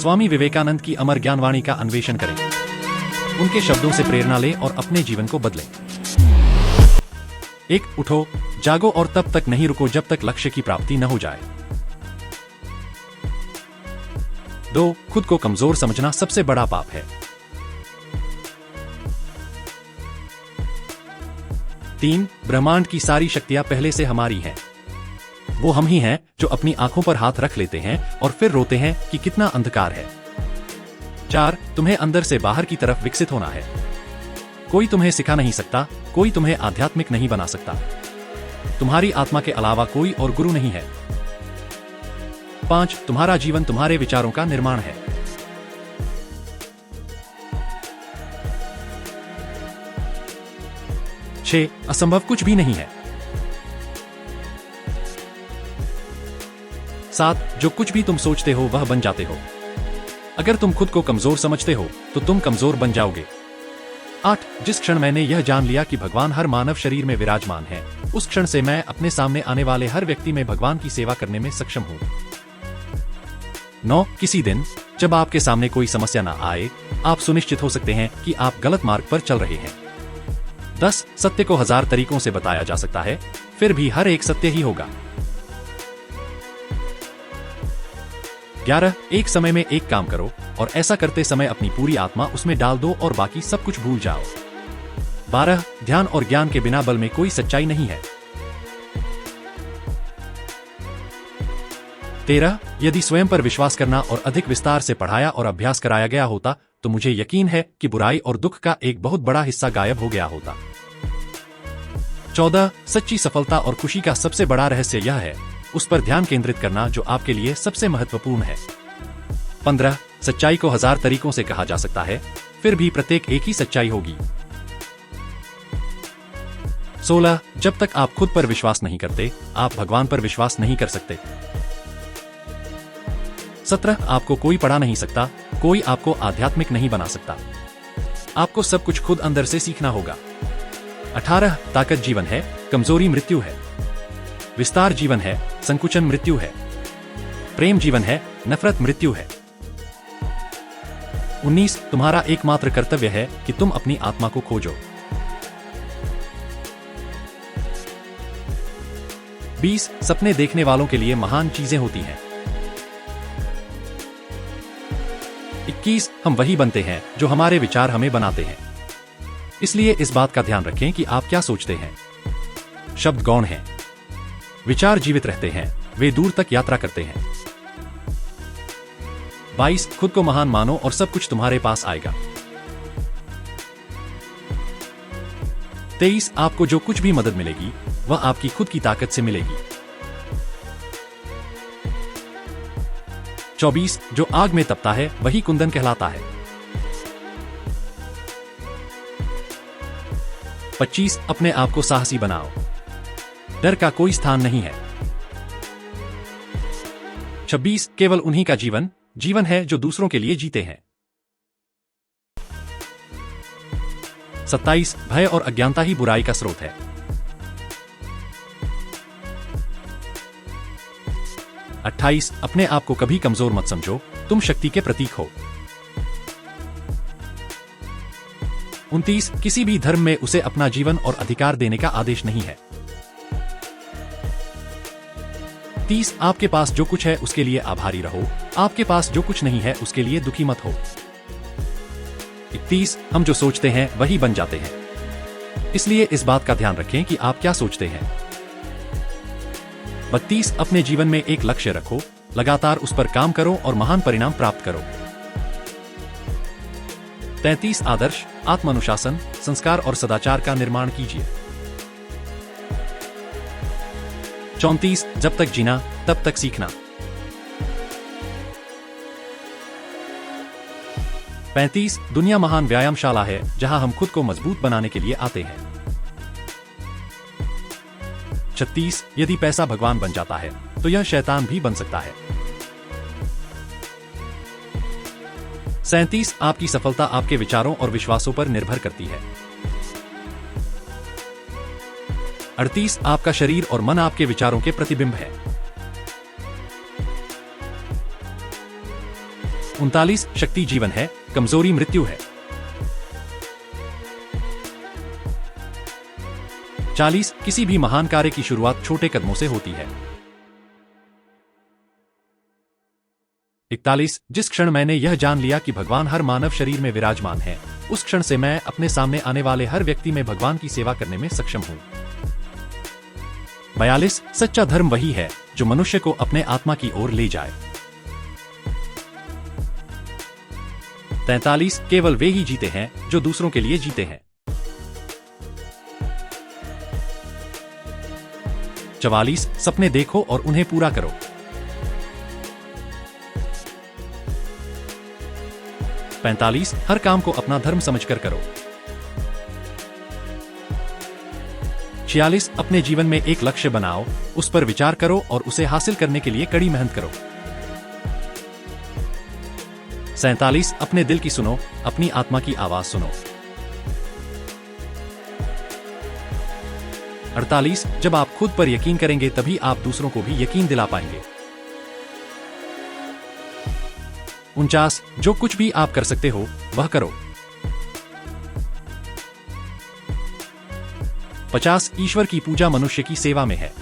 स्वामी विवेकानंद की अमर ज्ञानवाणी का अन्वेषण करें, उनके शब्दों से प्रेरणा लें और अपने जीवन को बदलें। 1. उठो, जागो और तब तक नहीं रुको जब तक लक्ष्य की प्राप्ति न हो जाए। 2. खुद को कमजोर समझना सबसे बड़ा पाप है। 3. ब्रह्मांड की सारी शक्तियां पहले से हमारी हैं। वो हम ही हैं जो अपनी आंखों पर हाथ रख लेते हैं और फिर रोते हैं कि कितना अंधकार है। 4. तुम्हें अंदर से बाहर की तरफ विकसित होना है। कोई तुम्हें सिखा नहीं सकता, कोई तुम्हें आध्यात्मिक नहीं बना सकता। तुम्हारी आत्मा के अलावा कोई और गुरु नहीं है। 5. तुम्हारा जीवन तुम्हारे विचारों का निर्माण है। 6. असंभव कुछ भी नहीं है। 7. जो कुछ भी तुम सोचते हो वह बन जाते हो। अगर तुम खुद को कमजोर समझते हो तो तुम कमजोर बन जाओगे। 8. जिस क्षण मैंने यह जान लिया कि भगवान हर मानव शरीर में विराजमान है, उस क्षण से मैं अपने सामने आने वाले हर व्यक्ति में भगवान की सेवा करने में सक्षम हूँ। 9. किसी दिन जब आपके सामने कोई समस्या ना आए, आप सुनिश्चित हो सकते हैं कि आप गलत मार्ग पर चल रहे हैं। 10. सत्य को 1000 तरीकों से बताया जा सकता है, फिर भी हर एक सत्य ही होगा। 11. एक समय में एक काम करो और ऐसा करते समय अपनी पूरी आत्मा उसमें डाल दो और बाकी सब कुछ भूल जाओ। 12. ध्यान और ज्ञान के बिना बल में कोई सच्चाई नहीं है। 13. यदि स्वयं पर विश्वास करना और अधिक विस्तार से पढ़ाया और अभ्यास कराया गया होता तो मुझे यकीन है कि बुराई और दुख का एक बहुत बड़ा हिस्सा गायब हो गया होता। 14. सच्ची सफलता और खुशी का सबसे बड़ा रहस्य यह है उस पर ध्यान केंद्रित करना जो आपके लिए सबसे महत्वपूर्ण है। 15. सच्चाई को 1000 तरीकों से कहा जा सकता है, फिर भी प्रत्येक एक ही सच्चाई होगी। 16. जब तक आप खुद पर विश्वास नहीं करते, आप भगवान पर विश्वास नहीं कर सकते। 17. आपको कोई पढ़ा नहीं सकता, कोई आपको आध्यात्मिक नहीं बना सकता। आपको सब कुछ खुद अंदर से सीखना होगा। 18. ताकत जीवन है, कमजोरी मृत्यु है। विस्तार जीवन है, संकुचन मृत्यु है। प्रेम जीवन है, नफरत मृत्यु है। 19. तुम्हारा एकमात्र कर्तव्य है कि तुम अपनी आत्मा को खोजो। 20. सपने देखने वालों के लिए महान चीजें होती हैं। 21. हम वही बनते हैं जो हमारे विचार हमें बनाते हैं। इसलिए इस बात का ध्यान रखें कि आप क्या सोचते हैं। शब्द गौण हैं, विचार जीवित रहते हैं, वे दूर तक यात्रा करते हैं। 22. खुद को महान मानो और सब कुछ तुम्हारे पास आएगा। 23. आपको जो कुछ भी मदद मिलेगी वह आपकी खुद की ताकत से मिलेगी। 24. जो आग में तपता है वही कुंदन कहलाता है। 25. अपने आप को साहसी बनाओ, डर का कोई स्थान नहीं है। 26. केवल उन्हीं का जीवन है जो दूसरों के लिए जीते हैं। 27. भय और अज्ञानता ही बुराई का स्रोत है। 28. अपने आप को कभी कमजोर मत समझो, तुम शक्ति के प्रतीक हो। 29. किसी भी धर्म में उसे अपना जीवन और अधिकार देने का आदेश नहीं है। 30. आपके पास जो कुछ है उसके लिए आभारी रहो, आपके पास जो कुछ नहीं है उसके लिए दुखी मत हो। 31. हम जो सोचते हैं वही बन जाते हैं, इसलिए इस बात का ध्यान रखें कि आप क्या सोचते हैं। 32. अपने जीवन में एक लक्ष्य रखो, लगातार उस पर काम करो और महान परिणाम प्राप्त करो। 33. आदर्श, आत्मानुशासन, संस्कार और सदाचार का निर्माण कीजिए। 34. जब तक जीना तब तक सीखना। 35. दुनिया महान व्यायामशाला है जहां हम खुद को मजबूत बनाने के लिए आते हैं। 36. यदि पैसा भगवान बन जाता है तो यह शैतान भी बन सकता है। 37. आपकी सफलता आपके विचारों और विश्वासों पर निर्भर करती है। 38. आपका शरीर और मन आपके विचारों के प्रतिबिंब है। 39 शक्ति जीवन है, कमजोरी मृत्यु है। 40 किसी भी महान कार्य की शुरुआत छोटे कदमों से होती है। 41 जिस क्षण मैंने यह जान लिया कि भगवान हर मानव शरीर में विराजमान है, उस क्षण से मैं अपने सामने आने वाले हर व्यक्ति में भगवान की सेवा करने में सक्षम हूं। 42 सच्चा धर्म वही है जो मनुष्य को अपने आत्मा की ओर ले जाए। 43 केवल वे ही जीते हैं जो दूसरों के लिए जीते हैं। 44 सपने देखो और उन्हें पूरा करो। 45 हर काम को अपना धर्म समझकर करो। 46 अपने जीवन में एक लक्ष्य बनाओ, उस पर विचार करो और उसे हासिल करने के लिए कड़ी मेहनत करो। 47 अपने दिल की सुनो, अपनी आत्मा की आवाज सुनो। 48 जब आप खुद पर यकीन करेंगे तभी आप दूसरों को भी यकीन दिला पाएंगे। 49 जो कुछ भी आप कर सकते हो वह करो। 50 ईश्वर की पूजा मनुष्य की सेवा में है।